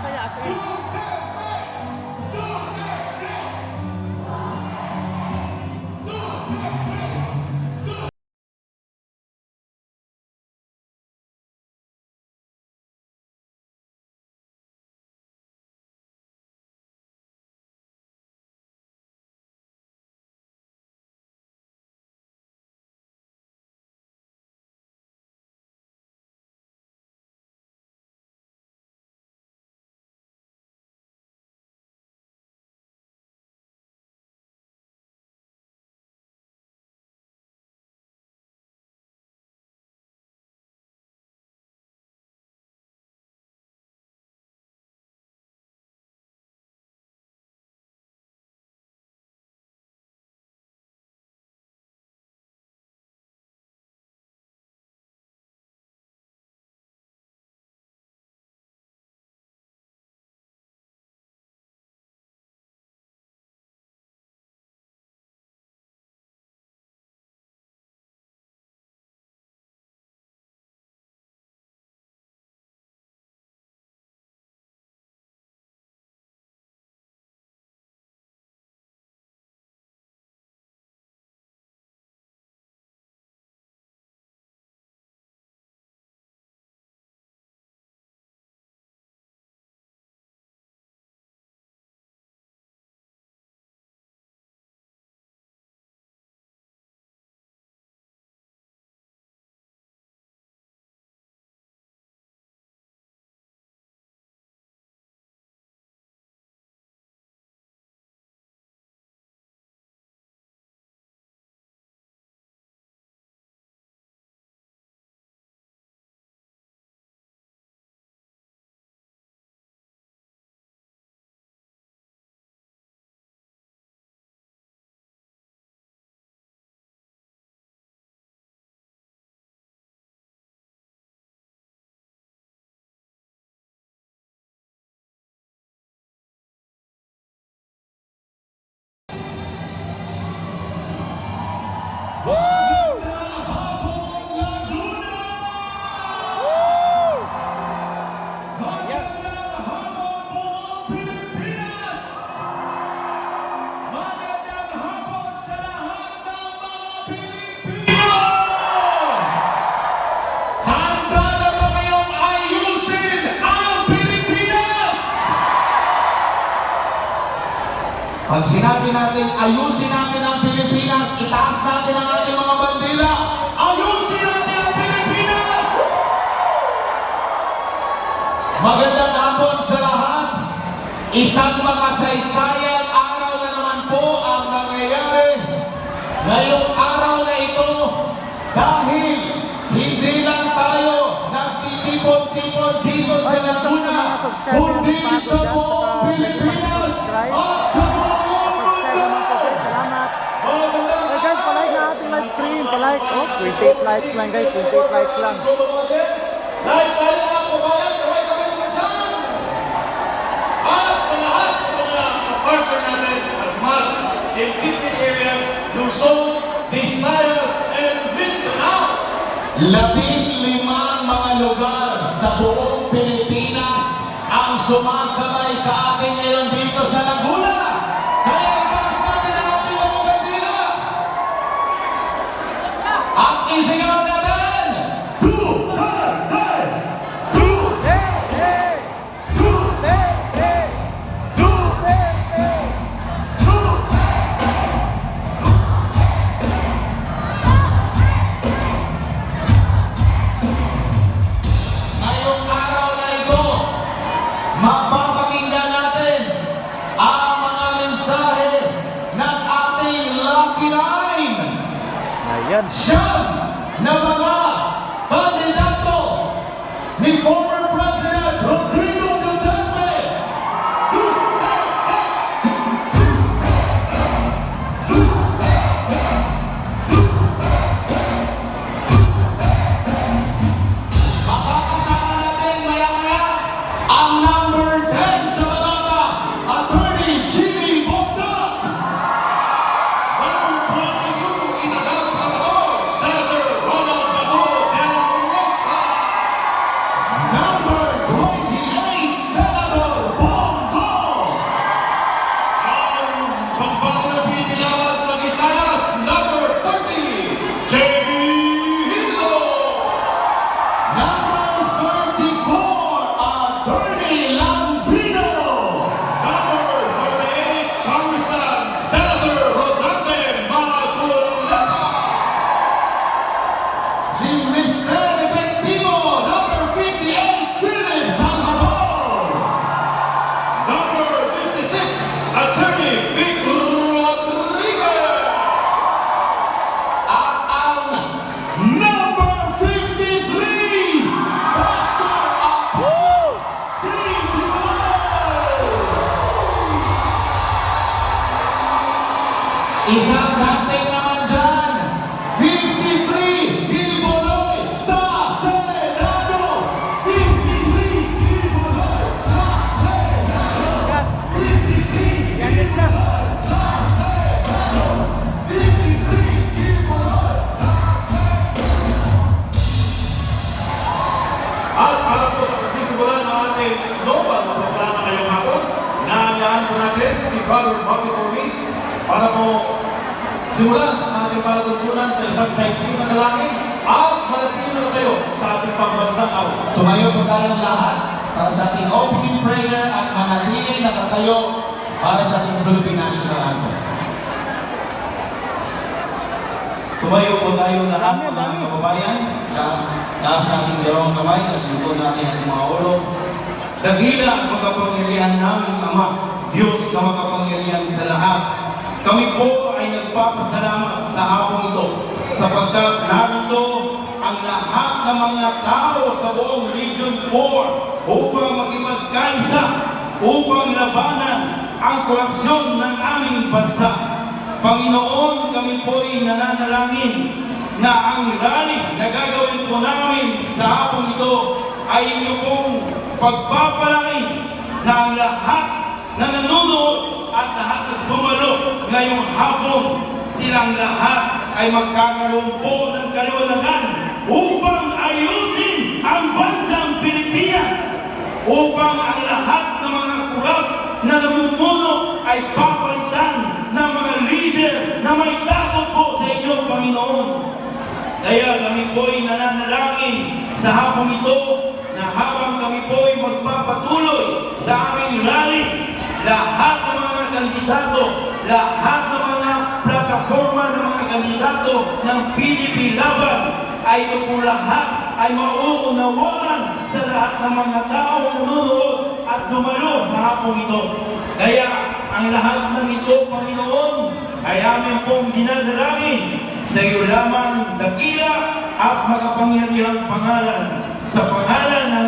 saya as in. Pag sinabi natin, ayusin natin ang Pilipinas, itaas natin ang ating mga bandila, ayusin natin ang Pilipinas! Magandang hapon sa lahat. Isang makasaysayang araw na naman po ang nangyayari ngayong araw na ito dahil hindi lang tayo nagtitipon-tipon dito sa Laguna, kundi sa buong Pilipinas at sa Guys, palike na ating live stream. Palike. Oh, 28 likes lang guys. 28 likes lang. Like tayo mga kabayan, kaway kami naman dyan. At sa lahat ng mga partner natin at mag in 50 areas, Luzon, Visayas, and Mindanao. 15 mga lugar sa buong Pilipinas ang sumasabay sa atin ngayon dito sa Laguna. Kaya itaas natin ang ating mga bandila. At isigaw natin, Duterte! Duterte! Duterte! Duterte! Ngayong araw na ito, mapapakinggan natin ang mga mensahe ng ating Lucky Nine. Ayan. Siyam na mga kandidato ni former President Rodrigo Duterte. Makakasama natin maya-maya ang number 10 sa Malata, Attorney Jimmy Bogdan. Number 22, inagal sa ako, Senator Ronald Bato. global na programa ngayong hapon. Naalaan po natin si Brother Bobby Corniz para po simulan ang ating palatuntunan sa isang kaigting na dalangin at manatili na tayo sa ating pambansang awit. Tumayo po tayong lahat para sa ating opening prayer at manatiling nakatayo para sa ating Philippine National Anthem. Tumayo po tayong lahat mga kababayan. Taas natin dalawang kamay at lingkod natin ang mga ulo. Dakila ang makapangyarihan namin, Ama, Diyos na makapangyarihan sa lahat. Kami po ay nagpapasalamat sa hapong ito sapagkat narito ang lahat ng mga tao sa buong Region 4 upang makipagkaisa, upang labanan ang korupsyon ng aming bansa. Panginoon, kami po ay nananalangin na ang rally na gagawin po namin sa hapong ito ay inyo pong pagpapalain na ang lahat na nanonood at lahat na dumalo ngayong hapon, silang lahat ay magkakaroon po ng kaliwanagan upang ayusin ang bansang Pilipinas, upang ang lahat ng mga kurap na namumuno ay papalitan ng mga leader na may takot po sa inyo, Panginoon. Kaya kami po ay nananalangin sa hapong ito na habang kami po ay magpapatuloy sa aming rally, lahat ng mga kandidato, lahat ng mga plataforma ng mga kandidato ng PDP Laban ay ito po lahat ay mauunawaan sa lahat ng mga tao na nanonood at dumalo sa hapong ito. Kaya ang lahat ng ito, Panginoon, ay amin pong dinadalangin sa iyo lamang dakila at makapangyarihang pangalan, sa pangalan na